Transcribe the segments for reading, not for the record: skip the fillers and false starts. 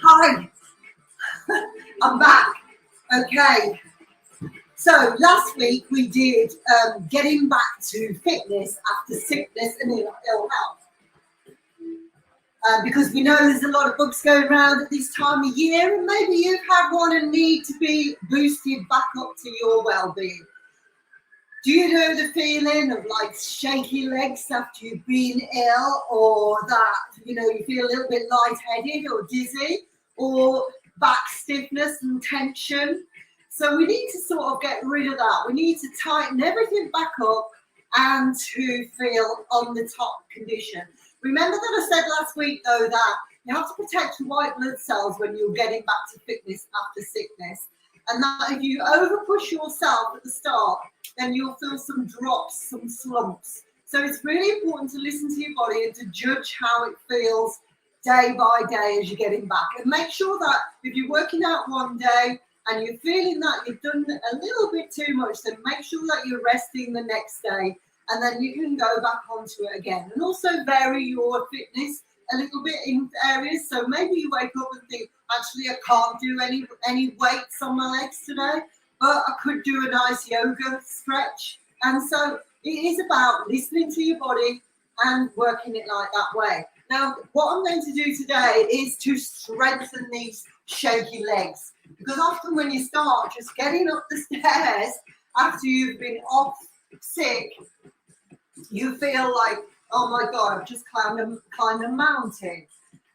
Hi, I'm back. Okay, so last week we did getting back to fitness after sickness and ill health. Because we know there's a lot of books going around at this time of year, and maybe you've had one and need to be boosted back up to your well-being. Do you know the feeling of like shaky legs after you've been ill, or that you feel a little bit lightheaded or dizzy, or back stiffness and tension? So we need to sort of get rid of that. We need to tighten everything back up and to feel on the top condition. Remember that I said last week, though, that you have to protect your white blood cells when you're getting back to fitness after sickness. And that if you overpush yourself at the start, then you'll feel some drops, some slumps. So it's really important to listen to your body and to judge how it feels day by day as you're getting back. And make sure that if you're working out one day and you're feeling that you've done a little bit too much, then make sure that you're resting the next day. And then you can go back onto it again. And also vary your fitness a little bit in areas. So maybe you wake up and think, actually, I can't do any weights on my legs today, but I could do a nice yoga stretch. And so it is about listening to your body and working it like that way. Now, what I'm going to do today is to strengthen these shaky legs. Because often when you start just getting up the stairs after you've been off sick, you feel like, oh my God, I've just climbed a mountain.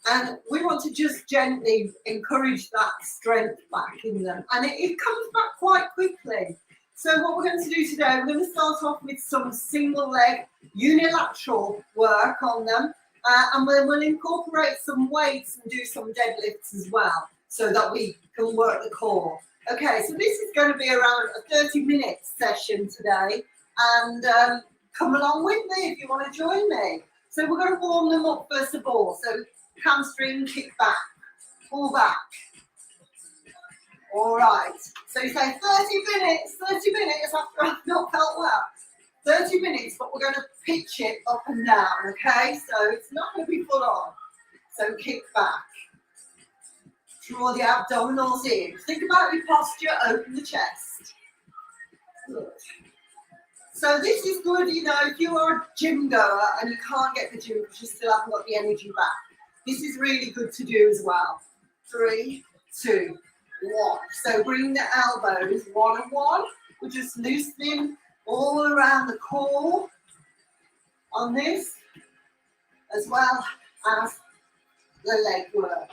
And we want to just gently encourage that strength back in them. And it comes back quite quickly. So what we're going to do today, we're going to start off with some single leg unilateral work on them. And we'll incorporate some weights and do some deadlifts as well, so that we can work the core. Okay, so this is going to be around a 30-minute session today. And come along with me if you want to join me. So we're going to warm them up first of all. So hamstring, kick back, pull back. All right. So you say 30 minutes after I've not felt well. 30 minutes, but we're going to pitch it up and down, okay? So it's not going to be full on. So kick back. Draw the abdominals in. Think about your posture, open the chest. Good. So this is good, if you are a gym goer and you can't get the gym because you still haven't got the energy back. This is really good to do as well. 3, 2, 1. So bring the elbows 1 and 1. We're just loosening all around the core on this, as well as the leg work.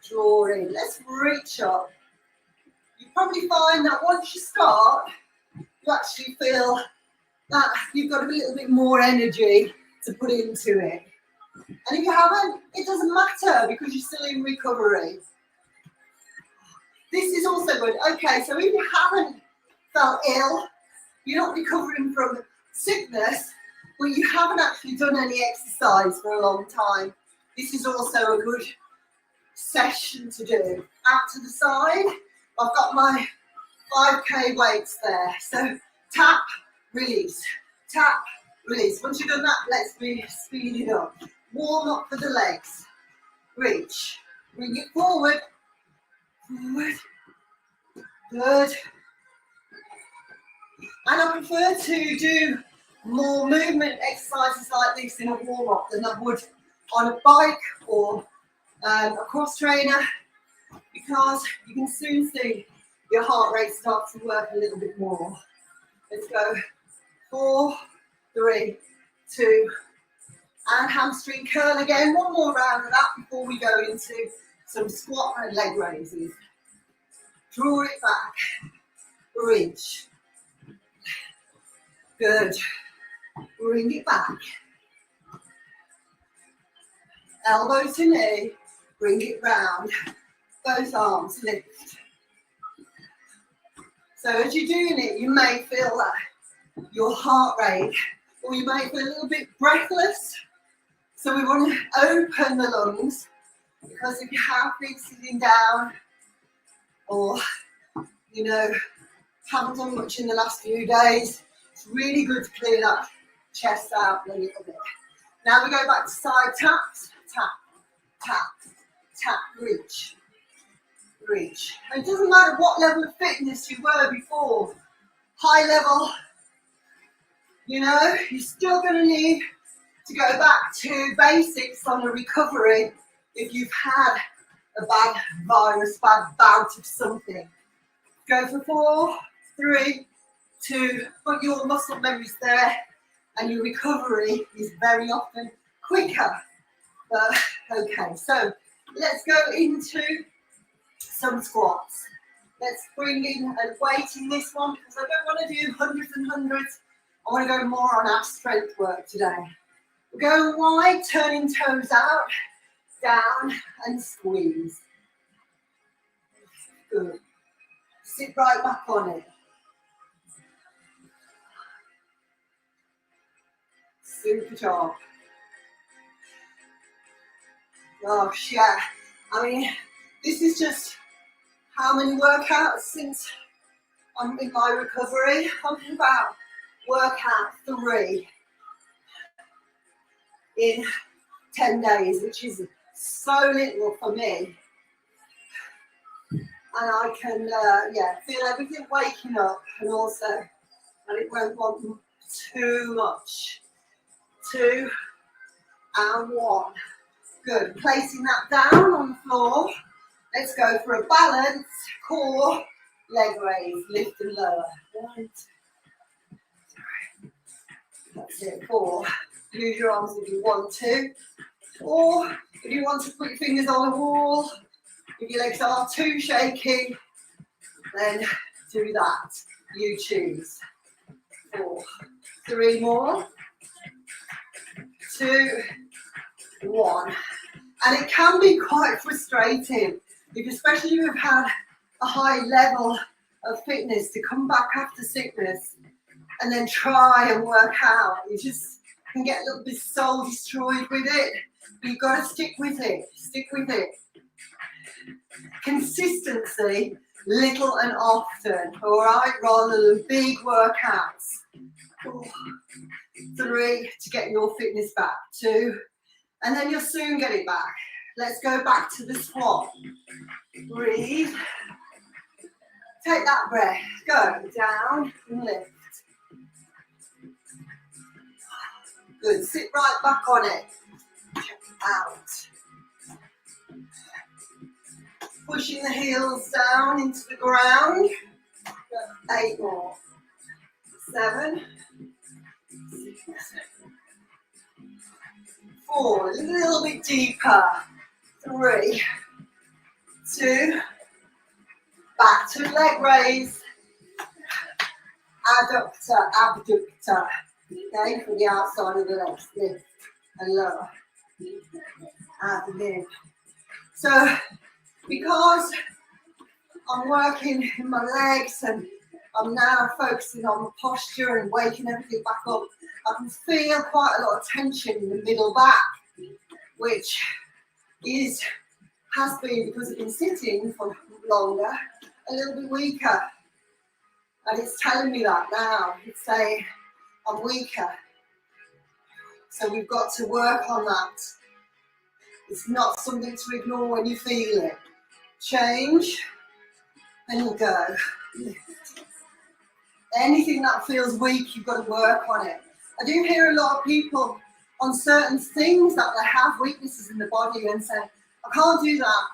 Draw in. Let's reach up. You probably find that once you start, you actually feel that you've got a little bit more energy to put into it. And if you haven't, it doesn't matter because you're still in recovery. This is also good. Okay, so if you haven't felt ill, you're not recovering from sickness, but you haven't actually done any exercise for a long time, this is also a good session to do. Out to the side, I've got my 5K weights there. So tap, release, tap, release. Once you've done that, let's speed it up. Warm up for the legs. Reach. Bring it forward. Forward. Good. And I prefer to do more movement exercises like this in a warm-up than I would on a bike or a cross trainer, because you can soon see your heart rate starts to work a little bit more. Let's go. 4, 3, 2, and hamstring curl again. One more round of that before we go into some squat and leg raises. Draw it back. Reach. Good. Bring it back. Elbow to knee. Bring it round. Both arms lift. So as you're doing it, you may feel that your heart rate, or you may feel a little bit breathless. So we want to open the lungs, because if you have been sitting down or, haven't done much in the last few days, it's really good to clear that chest out a little bit. Now we go back to side taps, tap, tap, tap, reach, reach. And it doesn't matter what level of fitness you were before, high level, you know, you're still going to need to go back to basics on a recovery if you've had a bad virus, bad bout of something. Go for 4, 3, 2, but your muscle memory's there and your recovery is very often quicker. But okay, so let's go into some squats. Let's bring in a weight in this one because I don't want to do hundreds and hundreds. I want to go more on our strength work today. We're going wide, turning toes out, down and squeeze. Good. Sit right back on it. Super job. Gosh, yeah. I mean, this is just how many workouts since I'm in my recovery. I'm about workout 3 in 10 days, which is so little for me. And I can, feel everything waking up, and also, and it won't want too much. 2 and 1. Good. Placing that down on the floor. Let's go for a balance core leg raise, lift and lower. 1, 2, 3. That's it. 4. Use your arms if you want to, or if you want to put your fingers on the wall. If your legs are too shaky, then do that. You choose. 4, 3 more. 2, 1. And it can be quite frustrating, if especially if you've had a high level of fitness, to come back after sickness and then try and work out. You just can get a little bit soul destroyed with it. You've got to stick with it. Stick with it. Consistency, little and often, all right, rather than big workouts. 4, 3 to get your fitness back. 2, and then you'll soon get it back. Let's go back to the squat. Breathe. Take that breath. Go down and lift. Good. Sit right back on it. Out. Pushing the heels down into the ground. 8 more. 7. 6. 4. A little bit deeper. 3. 2. Back to leg raise. Adductor, abductor. Okay, from the outside of the legs. Lift and lower. Out and in. So, because I'm working in my legs and I'm now focusing on the posture and waking everything back up, I can feel quite a lot of tension in the middle back, which has been, because I've been sitting for longer, a little bit weaker. And it's telling me that now. It's saying I'm weaker. So we've got to work on that. It's not something to ignore when you feel it. Change and you go. Anything that feels weak, you've got to work on it. I do hear a lot of people on certain things that they have weaknesses in the body and say, I can't do that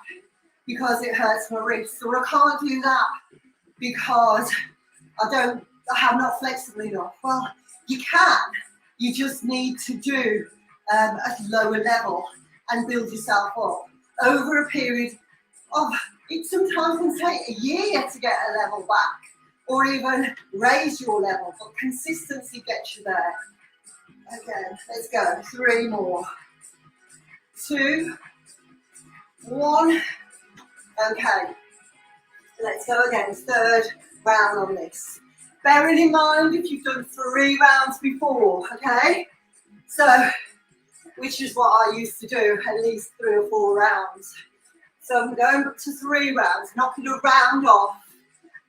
because it hurts my wrists, or I can't do that because I'm not flexible enough. Well, you can. You just need to do at a lower level and build yourself up over a period of, it sometimes can take a year to get a level back or even raise your level, but consistency gets you there. Again, let's go. 3 more. 2, 1. Okay, let's go again. 3rd round on this. Bearing in mind if you've done 3 rounds before, okay? So, which is what I used to do, at least 3 or 4 rounds. So I'm going up to 3 rounds, knocking a round off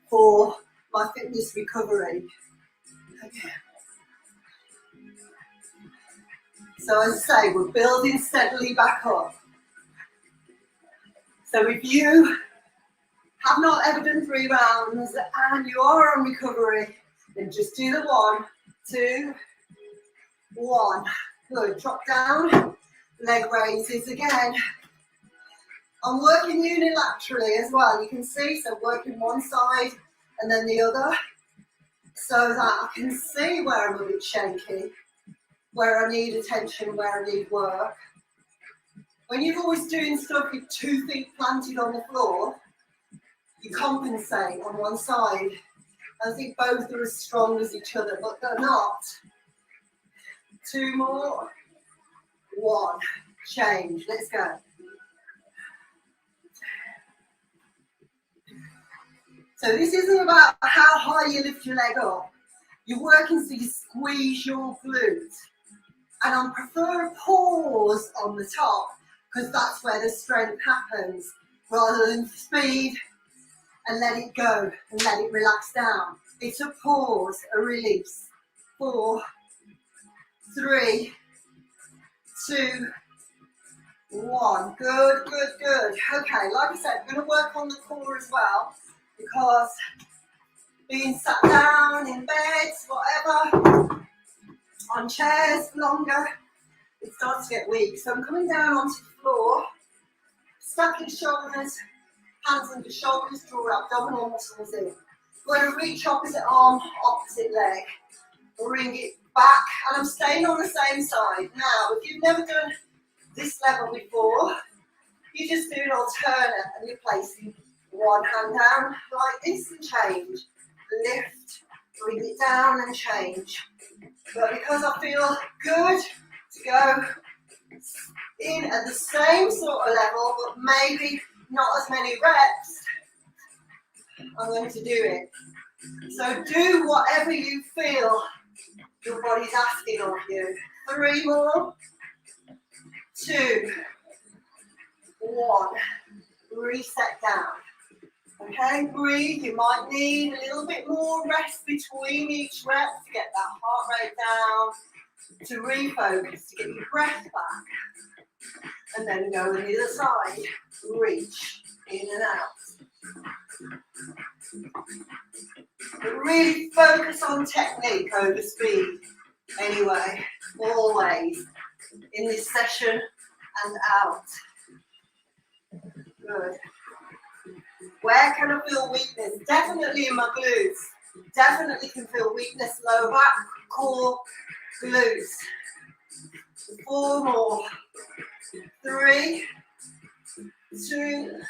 for my fitness recovery. Okay. So as I say, we're building steadily back up. So if you have not ever done 3 rounds and you are on recovery, then just do the 1, 2, 1. Good, drop down, leg raises again. I'm working unilaterally as well, you can see, so working one side and then the other, so that I can see where I'm a bit shaky, where I need attention, where I need work. When you're always doing stuff with 2 feet planted on the floor, you compensate on one side. I think both are as strong as each other, but they're not. 2 more, 1, change, let's go. So this isn't about how high you lift your leg up. You're working so you squeeze your glutes. And I prefer a pause on the top because that's where the strength happens, rather than speed and let it go and let it relax down. It's a pause, a release. 4, 3, 2, 1. Good, good, good. Okay, like I said, I'm going to work on the core as well, because being sat down, in beds, whatever, on chairs longer, it starts to get weak. So I'm coming down onto the floor, stacking shoulders, hands under shoulders, draw abdominal muscles in. We're going to reach opposite arm, opposite leg, bring it back, and I'm staying on the same side. Now, if you've never done this level before, you just do an alternate and you're placing one hand down like this and change. Lift, bring it down and change. But because I feel good to go in at the same sort of level, but maybe not as many reps, I'm going to do it. So do whatever you feel your body's asking of you. 3 more, 2, 1, reset down. Okay, breathe. You might need a little bit more rest between each rep to get that heart rate down, to refocus, to get your breath back. And then go on the other side. Reach in and out. But really focus on technique over speed. Anyway, always in this session and out. Good. Where can I feel weakness? Definitely in my glutes. Definitely can feel weakness, lower back, core, glutes. 4 more. 3, 2,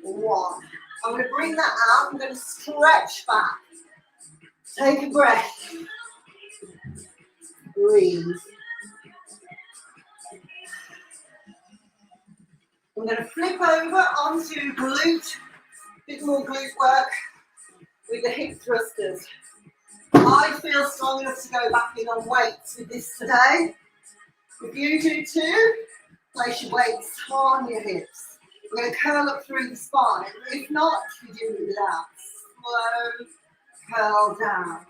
1. I'm going to bring that out. I'm going to stretch back. Take a breath. Breathe. I'm going to flip over onto glute, a bit more glute work with the hip thrusters. I feel strong enough to go back in on weights with this today. If you do too, place your weights on your hips. We're going to curl up through the spine. If not, you do it without. Slow, curl down.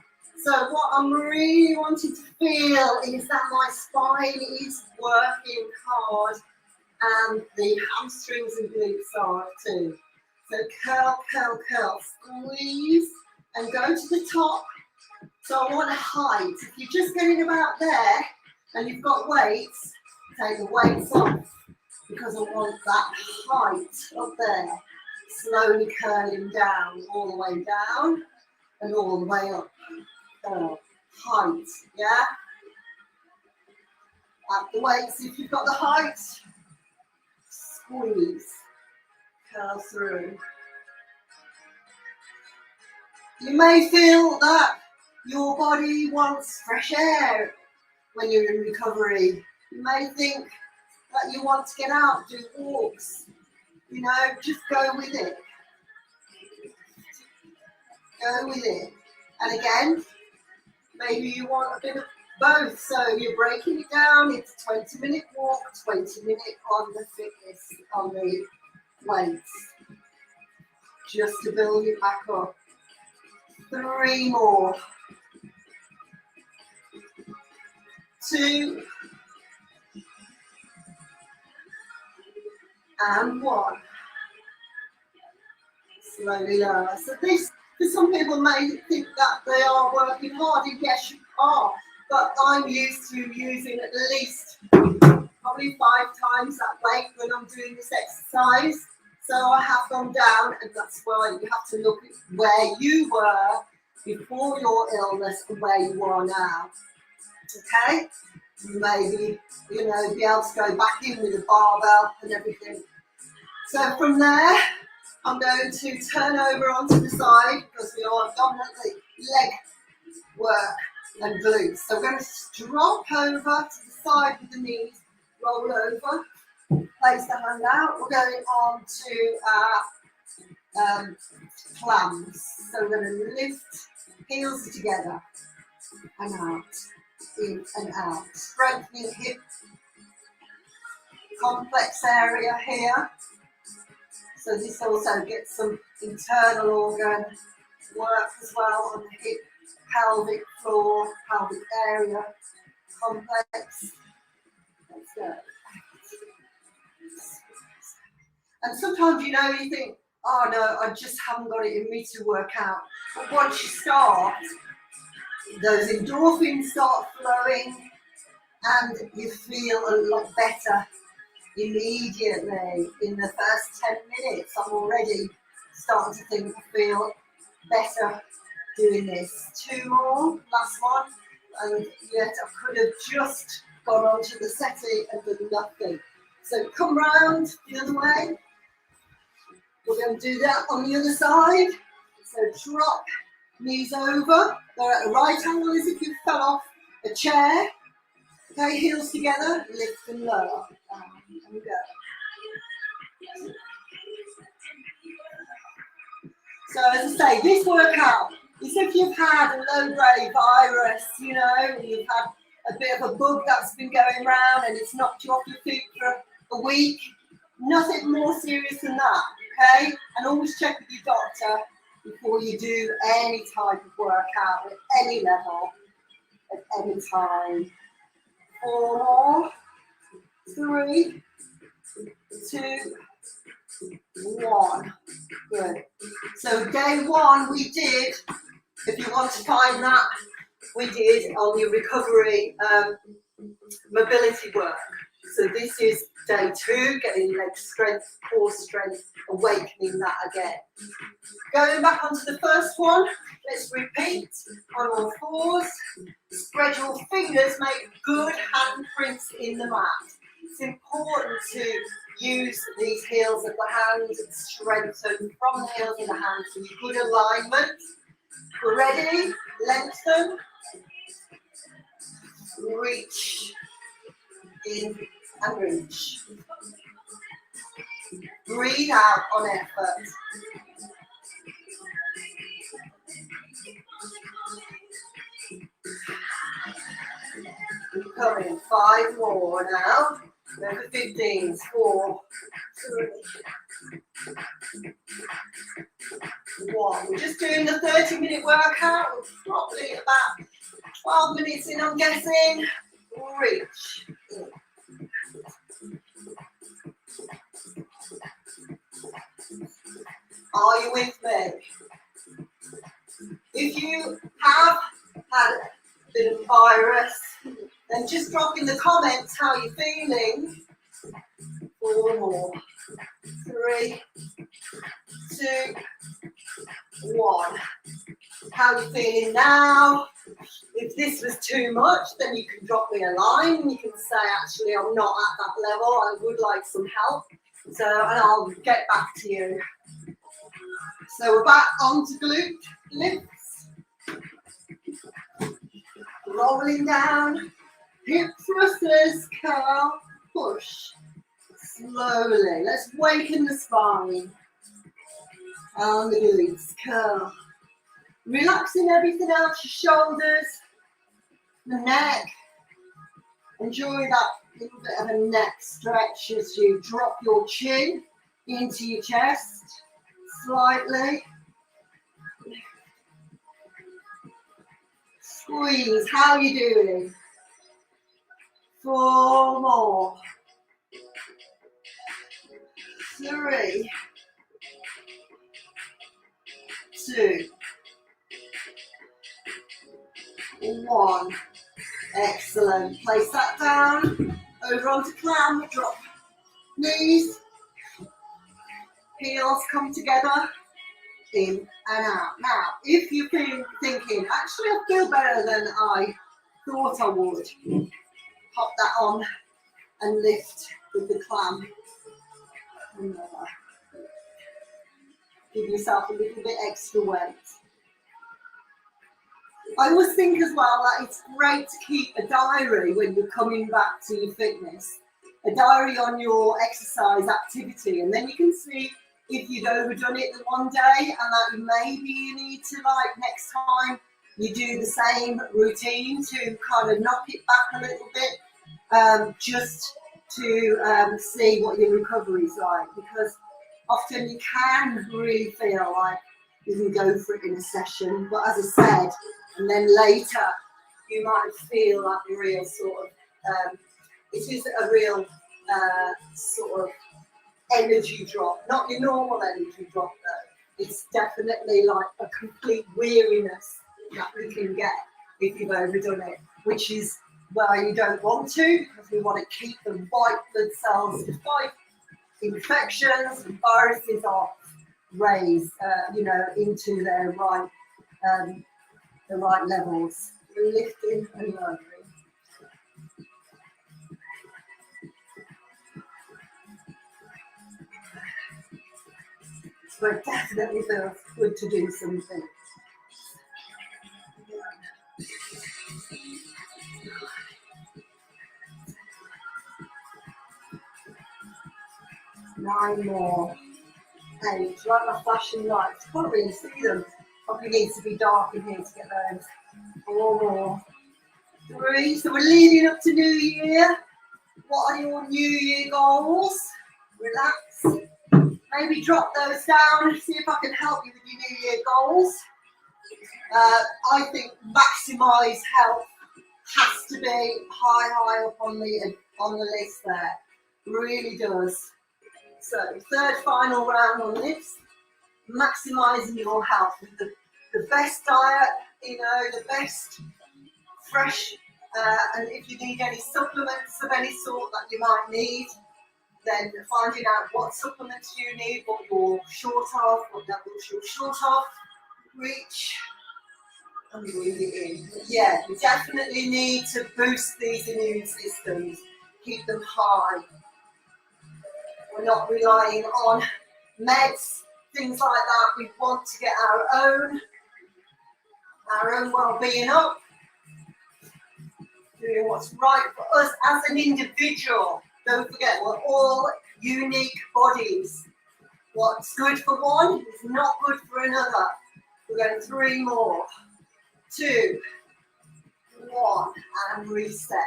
So what I'm really wanting to feel is that my spine is working hard, and the hamstrings and glutes are too. So curl, curl, curl, squeeze and go to the top. So I want height. If you're just getting about there and you've got weights, take the weights off, because I want that height up there. Slowly curling down, all the way down and all the way up. Height, yeah? Add the weights if you've got the height. Squeeze, curl through. You may feel that your body wants fresh air when you're in recovery. You may think that you want to get out, do walks. You know, just go with it. Go with it. And again, maybe you want a bit of both. So you're breaking it down into 20-minute walk, 20-minute on the fitness, on the weights. Just to build it back up. 3 more. 2, and 1. Slowly lower. So this, for some people, may think that they are working hard, and yes, you are. But I'm used to using at least probably 5 times that weight when I'm doing this exercise. So I have gone down, and that's why you have to look at where you were before your illness and where you are now. Okay? Maybe, you know, be able to go back in with a barbell and everything. So from there, I'm going to turn over onto the side because we are dominantly leg work and glutes. So we're going to drop over to the side with the knees, roll over, place the hand out. We're going on to our clams. So we're going to lift heels together and out, in and out. Strengthening hip complex area here. So this also gets some internal organ work as well on the hip, pelvic floor, pelvic area, complex. Let's go. And sometimes, you know, you think, oh no, I just haven't got it in me to work out. But once you start, those endorphins start flowing and you feel a lot better immediately. In the first 10 minutes, I'm already starting to think I feel better doing this. 2 more, last one, and yet I could have just gone onto the settee and done nothing. So come round the other way. We're going to do that on the other side. So drop knees over. They're at a right angle as if you fell off a chair. Okay, heels together, lift and lower. And we go. So as I say, this workout is if you've had a low-grade virus, you know, you've had a bit of a bug that's been going around and it's knocked you off your feet for a week. Nothing more serious than that, okay? And always check with your doctor before you do any type of workout at any level, at any time. 4 more. 3, 2, 1. Good. So day 1 we did, if you want to find that, we did on your recovery mobility work. So this is day 2, getting leg strength, core strength, awakening that again. Going back onto the first one, let's repeat on all 4s. Spread your fingers, make good handprints in the mat. It's important to use these heels of the hands and strengthen from the heels of the hands for good alignment. We're ready, lengthen, reach, in and reach. Breathe out on effort. Coming, 5 more now. Remember 15s, 4, 3, 1. We're just doing the 30-minute workout. We're probably about 12 minutes in, I'm guessing. Reach. Are you with me? If you have had a bit of virus, then just drop in the comments how you're feeling. 4 more. 3, 2, 1. How are you feeling now? If this was too much, then you can drop me a line. You can say, actually, I'm not at that level. I would like some help. So, and I'll get back to you. So we're back onto glute lifts. Rolling down. Hip thrusters, curl, push. Slowly. Let's waken the spine. And the glutes, curl. Relaxing everything else, your shoulders, the neck. Enjoy that little bit of a neck stretch as you drop your chin into your chest slightly. Squeeze. How are you doing? 4 more. 3, 2, 1. Excellent. Place that down. Over onto Clam. Drop knees. Heels come together. In and out. Now, if you've been thinking, actually I feel better than I thought I would, pop that on and lift with the Clam. Give yourself a little bit extra weight. I always think as well that it's great to keep a diary when you're coming back to your fitness, a diary on your exercise activity, and then you can see if you've overdone it the one day and that maybe you need to, like, next time you do the same routine to kind of knock it back a little bit, just to see what your recovery is like, because often you can really feel like you can go for it in a session, but as I said, and then later you might feel like a real sort of, it is a real sort of energy drop, not your normal energy drop though. It's definitely like a complete weariness that we can get if you've overdone it, which is where you don't want to, because we want to keep the white blood cells to fight infections and viruses off, raised, into their right, the right levels. Lifting and lowering. So it definitely feels good to do something. Nine more. 8. Like my flashing lights. Can't really see them. Probably needs to be dark in here to get those. 4 more. 3. So we're leading up to New Year. What are your New Year goals? Relax. Maybe drop those down and see if I can help you with your New Year goals. I think maximise health has to be high up on the list there. Really does. So, third final round on this. Maximising your health with the best diet, the best fresh, and if you need any supplements of any sort that you might need, then finding out what supplements you need, what you're short of, what levels you're short of, reach and breathe it in. Yeah, you definitely need to boost these immune systems, keep them high. We're not relying on meds, things like that. We want to get our own well-being up, doing what's right for us as an individual. Don't forget, we're all unique bodies. What's good for one is not good for another. We're going 3 more. 2, 1, and reset.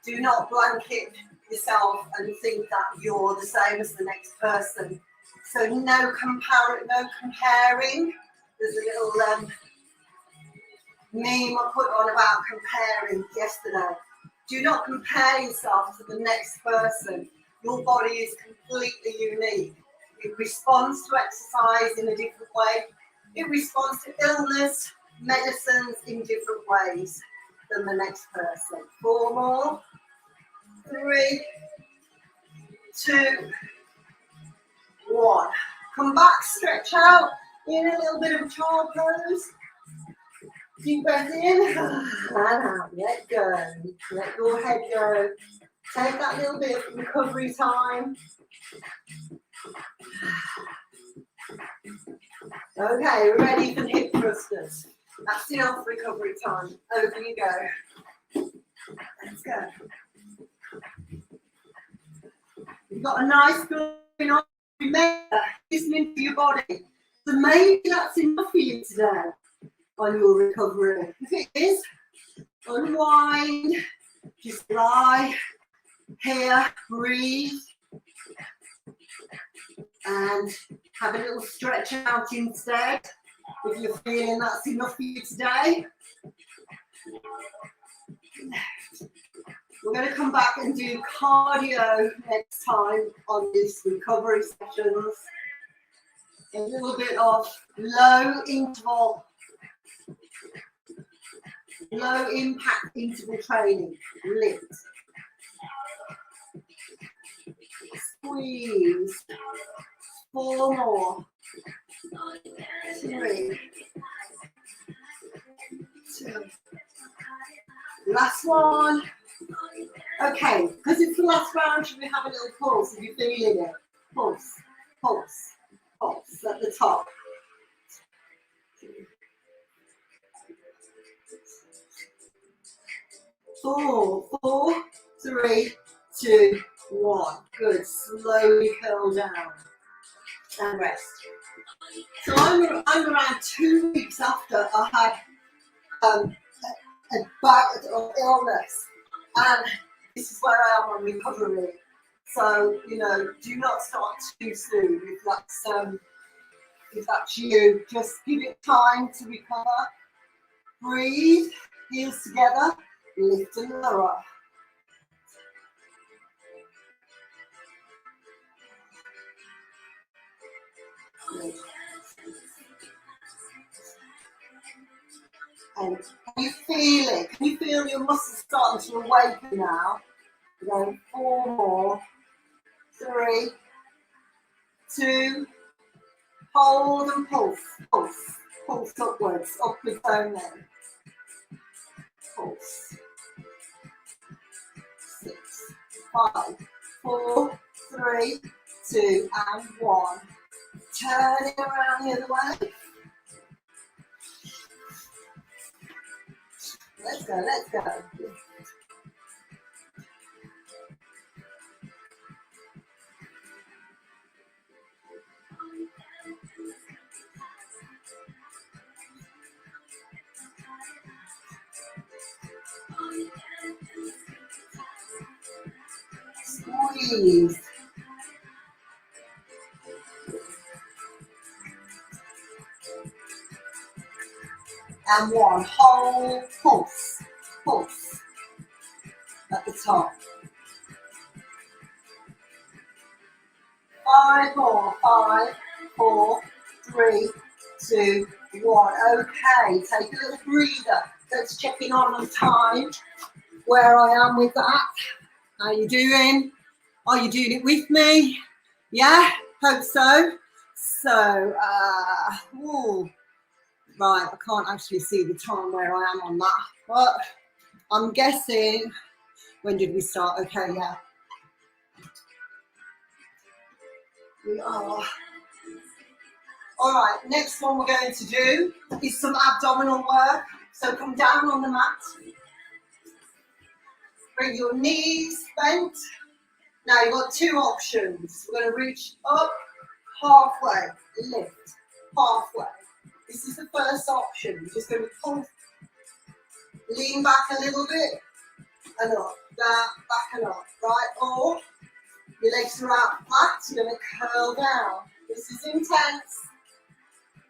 Do not blanket yourself and think that you're the same as the next person. So no comparing. There's a little meme I put on about comparing yesterday. Do not compare yourself to the next person. Your body is completely unique. It responds to exercise in a different way. It responds to illness, medicines in different ways than the next person. 4 more. 3, 2, 1. Come back, stretch out in a little bit of a child pose. Deep breath in and out. Let go. Let your head go. Take that little bit of recovery time. Okay, we're ready for hip thrusters. That's enough recovery time. Over you go. Let's go. You've got a nice going on. Remember, listening to your body. So maybe that's enough for you today on your recovery. If it is, unwind, just lie here, breathe, and have a little stretch out instead. If you're feeling that's enough for you today. We're going to come back and do cardio next time on these recovery sessions. A little bit of low impact interval training. Lift. Squeeze. 4 more. 3. 2. Last one. Okay, because it's the last round, should we have a little pulse if you're feeling it? Pulse, pulse, pulse at the top. 4, 4, 3, 2, 1. Good. Slowly curl down and rest. So I'm around 2 weeks after I had a bout of illness, and this is where I am on recovery. So, you know, do not start too soon if that's you. Just give it time to recover. Breathe, heels together, lift and lower. Good. And can you feel it? Can you feel your muscles starting to awaken now? Again, 4 more. 3, 2, hold and pulse, pulse, pulse upwards, upwards only. Pulse. 6, 5, 4, 3, 2, and 1. Turning around the other way. Let's go, let's go. Squeeze. And 1. Hold, pulse, pulse at the top. 5 more. 5, 4, 3, 2, 1. Okay, take a little breather. Let's check in on the time, where I am with that. How you doing? Are you doing it with me? Yeah, hope so. So, right, I can't actually see the time where I am on that, but I'm guessing, when did we start? Okay, yeah. We are. All right, next one we're going to do is some abdominal work. So come down on the mat. Bring your knees bent. Now you've got 2 options. We're going to reach up halfway, lift, halfway. This is the first option. You're just going to pull, lean back a little bit, and up, down, back and up, right? Or your legs are out flat, you're going to curl down. This is intense.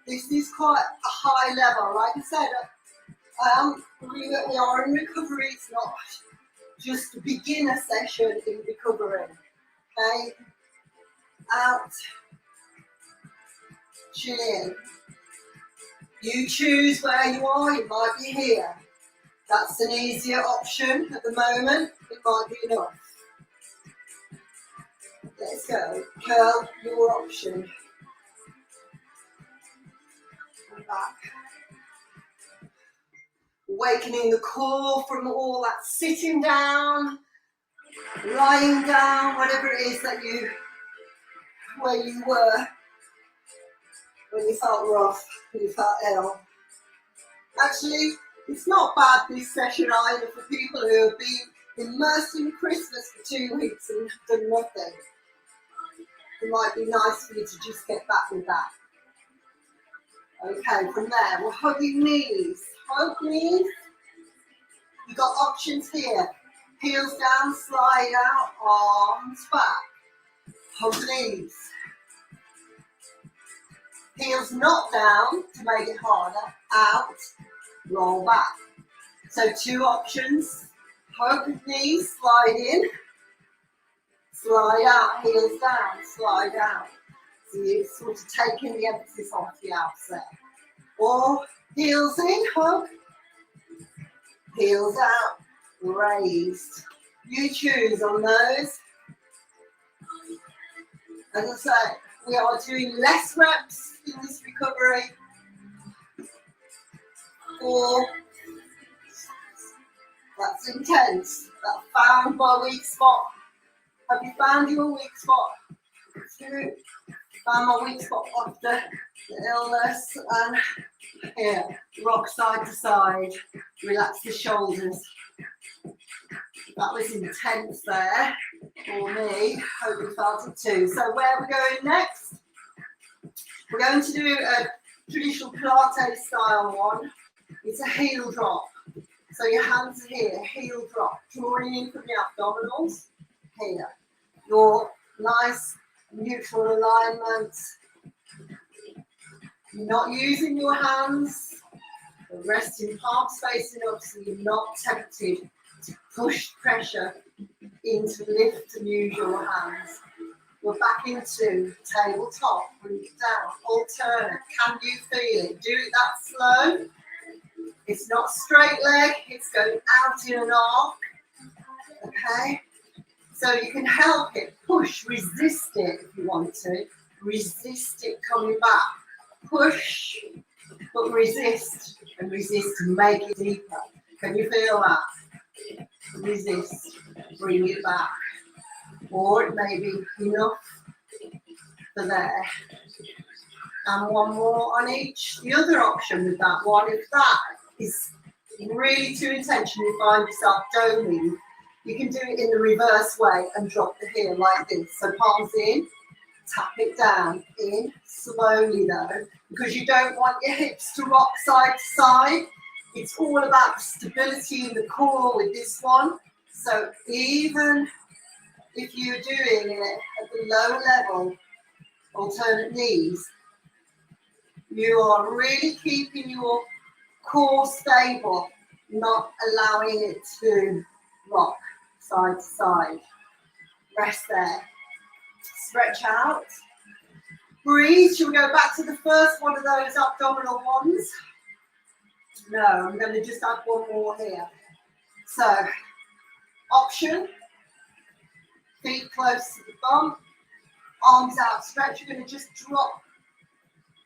This is quite a high level. Like I said, we are in recovery. It's not just a beginner session in recovery. Okay? Out, chin in. You choose where you are. You might be here. That's an easier option at the moment. It might be enough. Let's go. Curl, your option. And back. Awakening the core from all that sitting down, lying down, whatever it is that where you were when you felt rough, when you felt ill. Actually, it's not bad, this session either, for people who have been immersed in Christmas for 2 weeks and done nothing. It might be nice for you to just get back with that. Okay, from there, we're hugging knees. Hug knees. You've got options here. Heels down, slide out, arms back. Hug knees. Heels not down to make it harder. Out, roll back. So 2 options. Hug knees, slide in, slide out, heels down, slide out. So you're sort of taking the emphasis off the abs there. Or heels in, hug, heels out, raised. You choose on those. As I say, we are doing less reps in this recovery. 4. That's intense. That found my weak spot. Have you found your weak spot? 2. Found my weak spot after the illness. And here, rock side to side. Relax the shoulders. That was intense there for me. Hope you felt it too. So where are we going next? We're going to do a traditional Pilates style one. It's a heel drop. So your hands are here, heel drop, drawing in from the abdominals, here. Your nice neutral alignment. You're not using your hands, but resting palms facing up so you're not tempted to push pressure into lift and use your hands. We're back into tabletop, bring it down, alternate. Can you feel it? Do it that slow. It's not straight leg, it's going out in an arc. Okay? So you can help it, push, resist it if you want to. Resist it coming back. Push, but resist. And resist to make it deeper. Can you feel that? Resist, bring it back. Or it may be enough for there. And one more on each. The other option with that one, if that is really too intense, you find yourself doming, you can do it in the reverse way and drop the heel like this. So palms in, tap it down, in, slowly though, because you don't want your hips to rock side to side. It's all about stability in the core with this one. So even if you're doing it at the low level, alternate knees, you are really keeping your core stable, not allowing it to rock side to side. Rest there. Stretch out. Breathe. Shall we go back to the first one of those abdominal ones? No, I'm going to just add one more here. So, option. Feet close to the bum. Arms out. Stretch. You're going to just drop.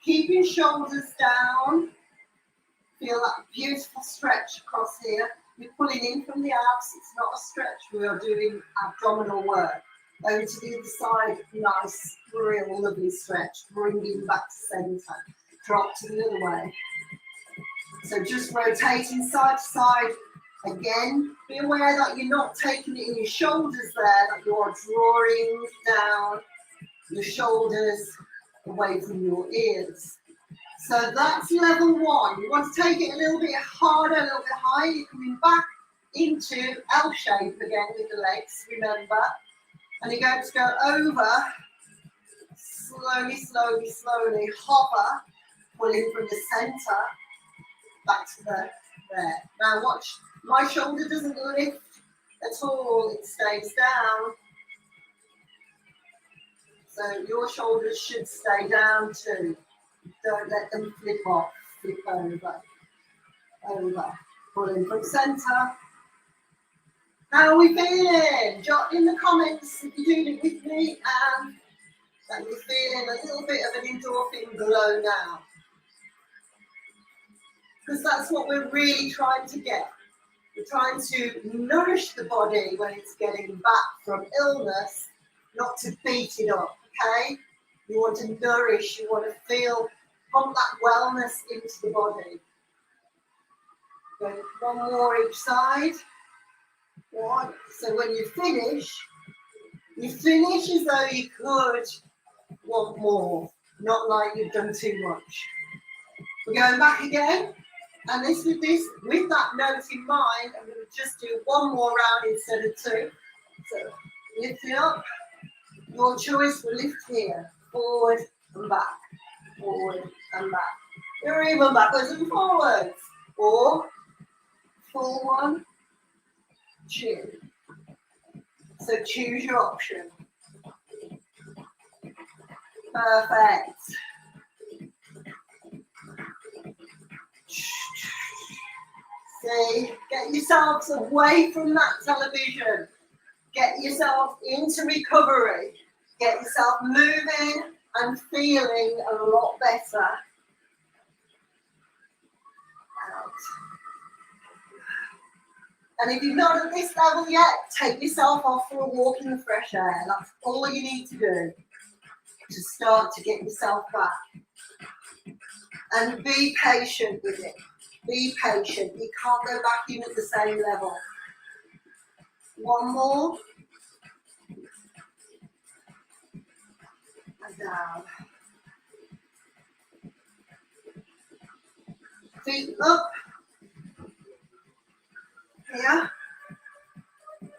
Keeping shoulders down. Feel that beautiful stretch across here. We're pulling in from the abs. It's not a stretch. We are doing abdominal work. Over to the other side. Nice, real lovely stretch. Bringing back to centre. Drop to the other way. So just rotating side to side. Again, be aware that you're not taking it in your shoulders there, that you are drawing down your shoulders away from your ears. So that's level 1. You want to take it a little bit harder, a little bit higher. You're coming back into L shape again with the legs, remember. And you're going to go over, slowly, slowly, slowly, hover, pulling from the centre, back to there. Now watch, my shoulder doesn't lift at all, it stays down. So your shoulders should stay down too. Don't let them flip off, flip over, pulling from centre. How are we feeling? Jot in the comments if you're doing it with me and that you're feeling a little bit of an endorphin glow now. Because that's what we're really trying to get. We're trying to nourish the body when it's getting back from illness, not to beat it up, okay? You want to nourish, you want to feel, pump that wellness into the body. Good. One more each side. One. So when you finish as though you could want more, not like you've done too much. We're going back again, and with that note in mind, I'm going to just do one more round instead of 2. So lift it up. Your choice will lift here, forward and back, forward and back. Or even backwards and forwards, or full one. chin. So choose your option. Perfect. See, get yourselves away from that television. Get yourself into recovery. Get yourself moving and feeling a lot better. Out. And if you're not at this level yet, take yourself off for a walk in the fresh air. That's all you need to do to start to get yourself back. And be patient with it. Be patient. You can't go back in at the same level. One more. And down. Feet up. Here.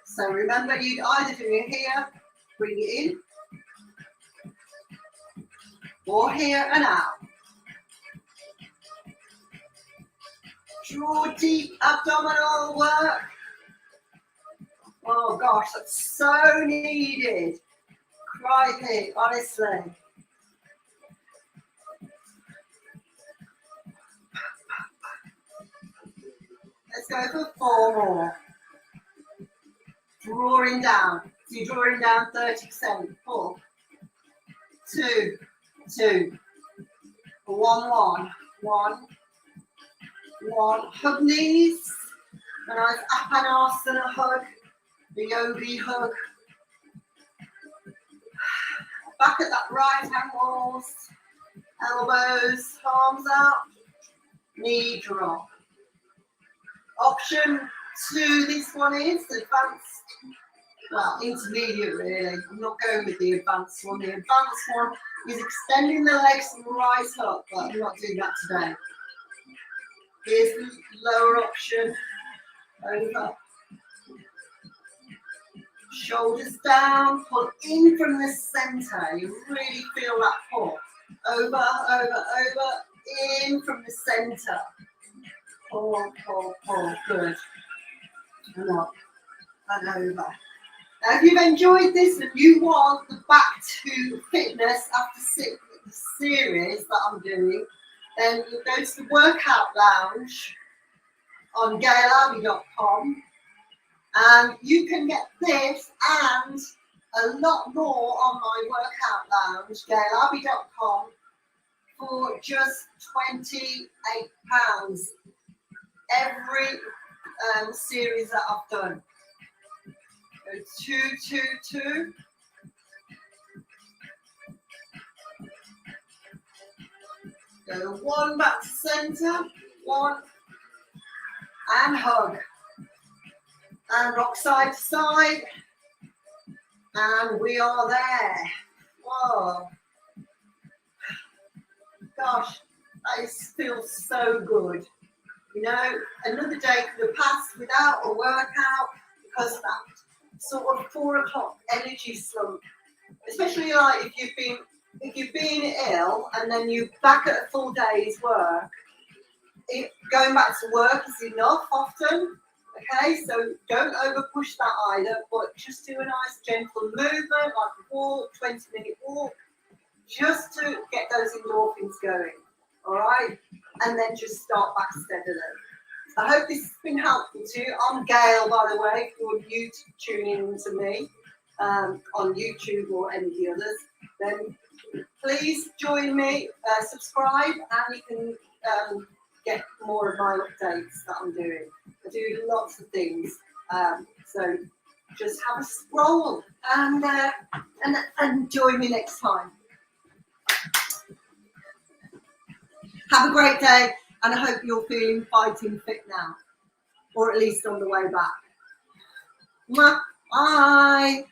So remember, you'd either do it here, bring it in, or here and out. Draw deep abdominal work. Oh gosh, that's so needed. Crikey, honestly. Let's go for 4 more. Drawing down. So you're drawing down 30%. 4, 2, 2, 1, 1, 1, 1. Hug knees. A nice Apanasana hug. The yogi hug. Back at that right hand walls. Elbows, arms out. Knee drop. Option 2, this one is advanced, well, intermediate really. I'm not going with the advanced one. The advanced one is extending the legs right up, but I'm not doing that today. Here's the lower option. Over. Shoulders down, pull in from the center. You really feel that pull. Over, over, over, in from the center. Pull, pull, pull. Good. And up and over. Now, if you've enjoyed this and you want the back to fitness after the series that I'm doing, then you go to the workout lounge on gailabbey.com and you can get this and a lot more on my workout lounge, gailabbey.com, for just £28. Every series that I've done. Go 2, 2, 2. Go 1 back to center, 1, and hug. And rock side to side. And we are there. Whoa. Gosh, that feels so good. You know, another day could have passed without a workout because of that sort of 4 o'clock energy slump. Especially like if you've been ill and then you're back at a full day's work, going back to work is enough often. Okay, so don't over push that either, but just do a nice gentle movement, like a walk, 20-minute walk, just to get those endorphins going. All right, and then just start back steadily. I hope this has been helpful to you. I'm Gail, by the way, if you're new to tuning in to me on YouTube or any of the others, then please join me, subscribe, and you can get more of my updates that I'm doing. I do lots of things, so just have a scroll and join me next time. Have a great day, and I hope you're feeling fighting fit now, or at least on the way back. Bye.